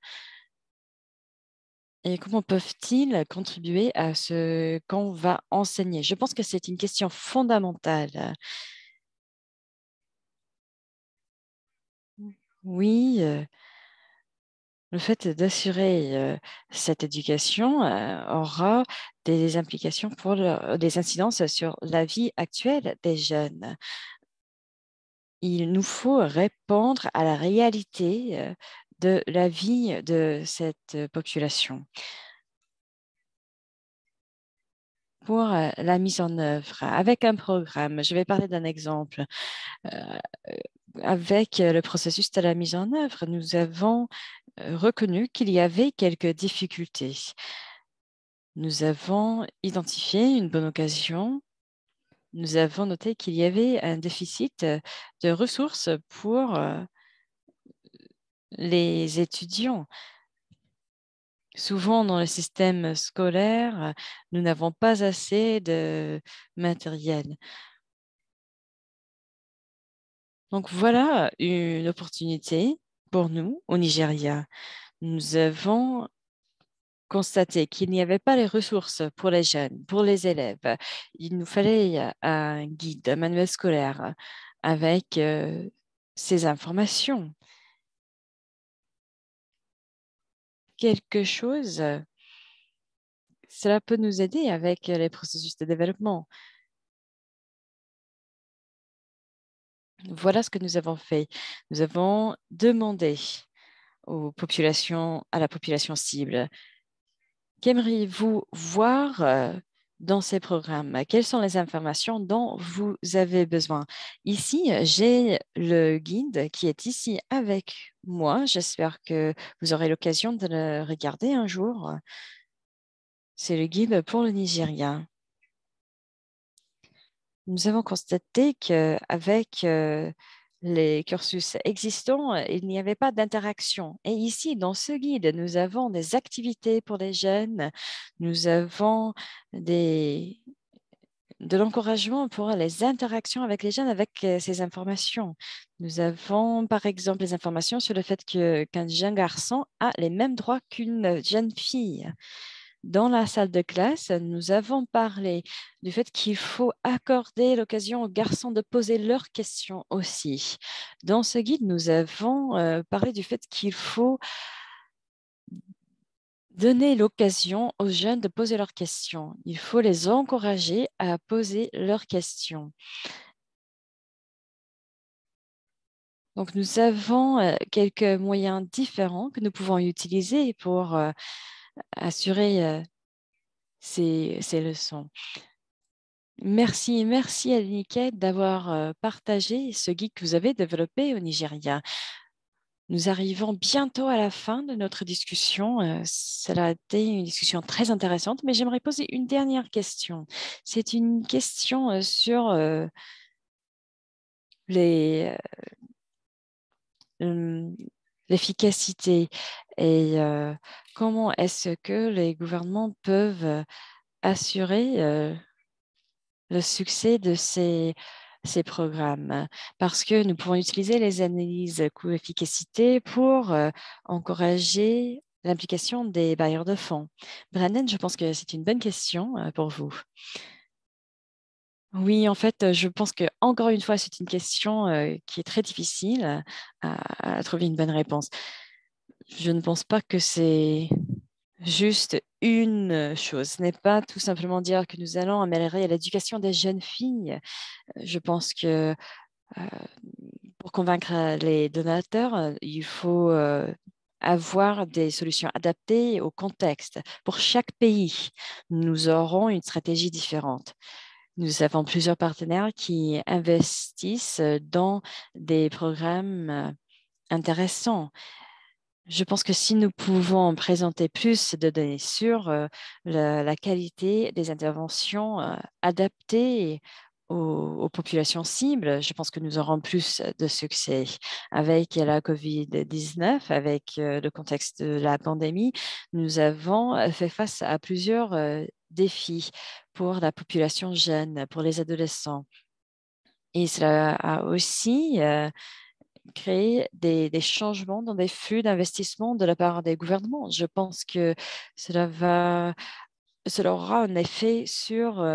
S2: Et comment peuvent-ils contribuer à ce qu'on va enseigner? Je pense que c'est une question fondamentale. Oui, le fait d'assurer cette éducation aura des implications pour des incidences sur la vie actuelle des jeunes. Il nous faut répondre à la réalité de la vie de cette population. Pour la mise en œuvre, avec un programme, je vais parler d'un exemple. Euh, Avec le processus de la mise en œuvre, nous avons reconnu qu'il y avait quelques difficultés. Nous avons identifié une bonne occasion. Nous avons noté qu'il y avait un déficit de ressources pour les étudiants. Souvent, dans le système scolaire, nous n'avons pas assez de matériel. Donc, voilà une opportunité pour nous au Nigeria. Nous avons constaté qu'il n'y avait pas les ressources pour les jeunes, pour les élèves. Il nous fallait un guide, un manuel scolaire avec ces informations. Quelque chose, cela peut nous aider avec les processus de développement. Voilà ce que nous avons fait. Nous avons demandé à la population cible, qu'aimeriez-vous voir dans ces programmes? Quelles sont les informations dont vous avez besoin? Ici, j'ai le guide qui est ici avec moi. J'espère que vous aurez l'occasion de le regarder un jour. C'est le guide pour le Nigeria. Nous avons constaté qu'avec les cursus existants, il n'y avait pas d'interaction. Et ici, dans ce guide, nous avons des activités pour les jeunes, nous avons de l'encouragement pour les interactions avec les jeunes avec ces informations. Nous avons, par exemple, les informations sur le fait qu'un jeune garçon a les mêmes droits qu'une jeune fille. Dans la salle de classe, nous avons parlé du fait qu'il faut accorder l'occasion aux garçons de poser leurs questions aussi. Dans ce guide, nous avons parlé du fait qu'il faut donner l'occasion aux jeunes de poser leurs questions. Il faut les encourager à poser leurs questions. Donc, nous avons quelques moyens différents que nous pouvons utiliser pour assurer ces leçons. Merci, merci à Niket d'avoir partagé ce guide que vous avez développé au Nigeria. Nous arrivons bientôt à la fin de notre discussion. Cela a été une discussion très intéressante, mais j'aimerais poser une dernière question. C'est une question sur les, hum, l'efficacité et comment est-ce que les gouvernements peuvent assurer le succès de ces programmes parce que nous pouvons utiliser les analyses coût-efficacité pour encourager l'implication des bailleurs de fonds. Brandon, je pense que c'est une bonne question pour vous. Oui, en fait, je pense que encore une fois, c'est une question qui est très difficile à trouver une bonne réponse. Je ne pense pas que c'est juste une chose. Ce n'est pas tout simplement dire que nous allons améliorer l'éducation des jeunes filles. Je pense que euh, pour convaincre les donateurs, il faut avoir des solutions adaptées au contexte. Pour chaque pays, nous aurons une stratégie différente. Nous avons plusieurs partenaires qui investissent dans des programmes intéressants. Je pense que si nous pouvons présenter plus de données sur la qualité des interventions adaptées aux populations cibles, je pense que nous aurons plus de succès. Avec la COVID-19, avec le contexte de la pandémie, nous avons fait face à plusieurs défis pour la population jeune, pour les adolescents. Et cela a aussi créé des changements dans des flux d'investissement de la part des gouvernements. Je pense que cela aura un effet sur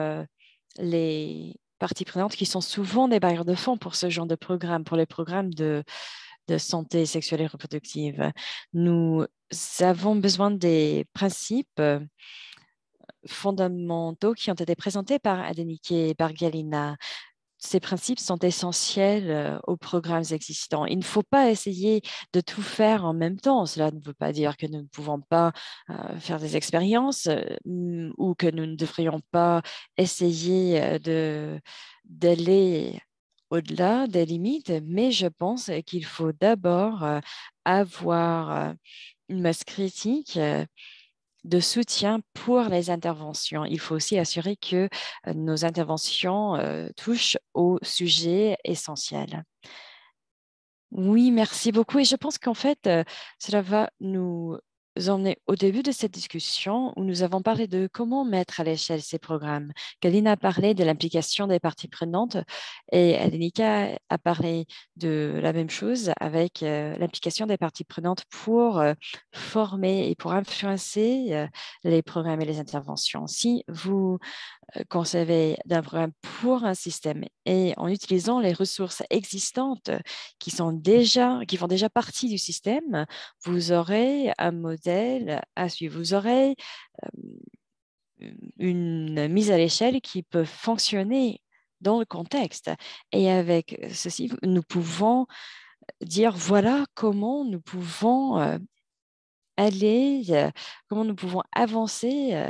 S2: les parties prenantes qui sont souvent des bailleurs de fonds pour ce genre de programme, pour les programmes de santé sexuelle et reproductive. Nous avons besoin des principes fondamentaux qui ont été présentés par Adenike et par Galina. Ces principes sont essentiels aux programmes existants. Il ne faut pas essayer de tout faire en même temps. Cela ne veut pas dire que nous ne pouvons pas faire des expériences ou que nous ne devrions pas essayer d'aller au-delà des limites, mais je pense qu'il faut d'abord avoir une masse critique de soutien pour les interventions. Il faut aussi assurer que nos interventions touchent au sujet essentiel. Oui, merci beaucoup. Et je pense qu'en fait, cela va nous emmener au début de cette discussion où nous avons parlé de comment mettre à l'échelle ces programmes. Kalina a parlé de l'implication des parties prenantes et Adenika a parlé de la même chose avec l'implication des parties prenantes pour former et pour influencer les programmes et les interventions. Si vous concevoir d'un programme pour un système et en utilisant les ressources existantes qui font déjà partie du système, vous aurez un modèle à suivre. Vous aurez une mise à l'échelle qui peut fonctionner dans le contexte. Et avec ceci, nous pouvons dire voilà comment nous pouvons aller, comment nous pouvons avancer,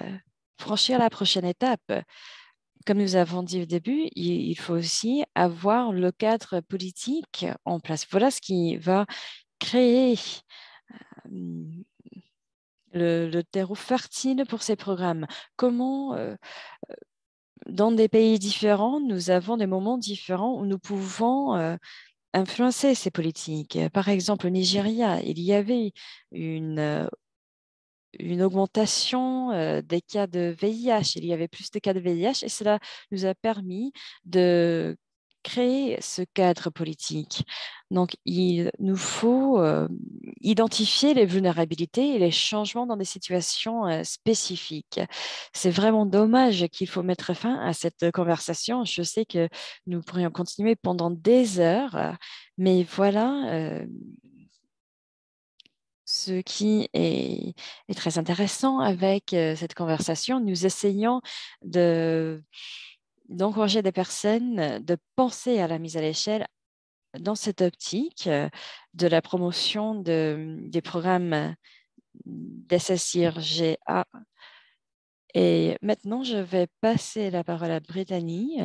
S2: franchir la prochaine étape. Comme nous avons dit au début, il faut aussi avoir le cadre politique en place. Voilà ce qui va créer euh, le terreau fertile pour ces programmes. Comment, dans des pays différents, nous avons des moments différents où nous pouvons influencer ces politiques. Par exemple, au Nigeria, il y avait une augmentation des cas de VIH. Il y avait plus de cas de VIH et cela nous a permis de créer ce cadre politique. Donc, il nous faut identifier les vulnérabilités et les changements dans des situations spécifiques. C'est vraiment dommage qu'il faut mettre fin à cette conversation. Je sais que nous pourrions continuer pendant des heures, mais voilà, ce qui est très intéressant avec cette conversation, nous essayons d'encourager des personnes de penser à la mise à l'échelle dans cette optique de la promotion des programmes d'SSIRGA. Et maintenant, je vais passer la parole à Brittany.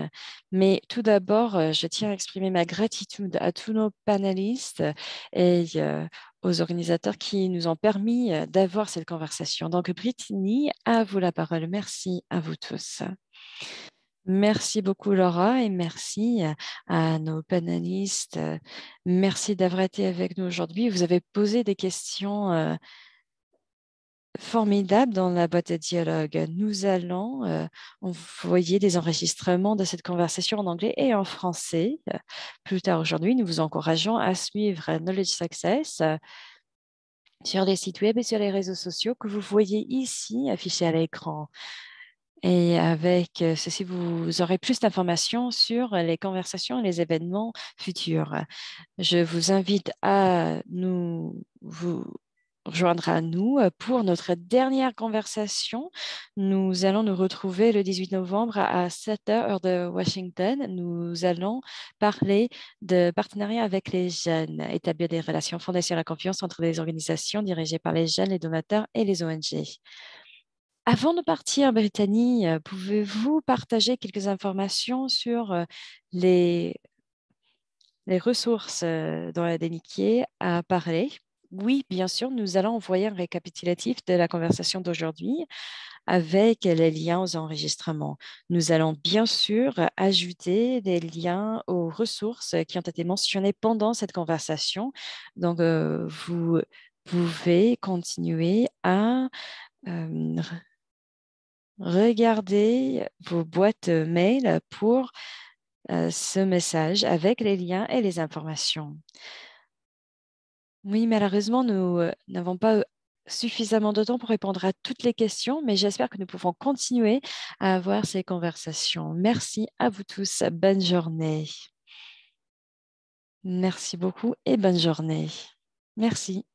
S2: Mais tout d'abord, je tiens à exprimer ma gratitude à tous nos panélistes et aux organisateurs qui nous ont permis d'avoir cette conversation. Donc, Brittany, à vous la parole. Merci à vous tous. Merci beaucoup, Laura, et merci à nos panélistes. Merci d'avoir été avec nous aujourd'hui. Vous avez posé des questions formidable dans la boîte de dialogue. Nous allons envoyer des enregistrements de cette conversation en anglais et en français. Plus tard aujourd'hui, nous vous encourageons à suivre Knowledge Success sur les sites web et sur les réseaux sociaux que vous voyez ici affichés à l'écran. Et avec ceci, vous aurez plus d'informations sur les conversations et les événements futurs. Je vous invite à vous rejoindre à nous pour notre dernière conversation. Nous allons nous retrouver le 18 novembre à 7 heures, heure de Washington. Nous allons parler de partenariat avec les jeunes, établir des relations fondées sur la confiance entre les organisations dirigées par les jeunes, les donateurs et les ONG. Avant de partir, Brittany, pouvez-vous partager quelques informations sur les ressources dont la Déniquier a parlé? Oui, bien sûr, nous allons envoyer un récapitulatif de la conversation d'aujourd'hui avec les liens aux enregistrements. Nous allons bien sûr ajouter des liens aux ressources qui ont été mentionnées pendant cette conversation. Donc, vous pouvez continuer à regardez vos boîtes mail pour ce message avec les liens et les informations. Oui, malheureusement, nous n'avons pas suffisamment de temps pour répondre à toutes les questions, mais j'espère que nous pouvons continuer à avoir ces conversations. Merci à vous tous. Bonne journée. Merci beaucoup et bonne journée. Merci.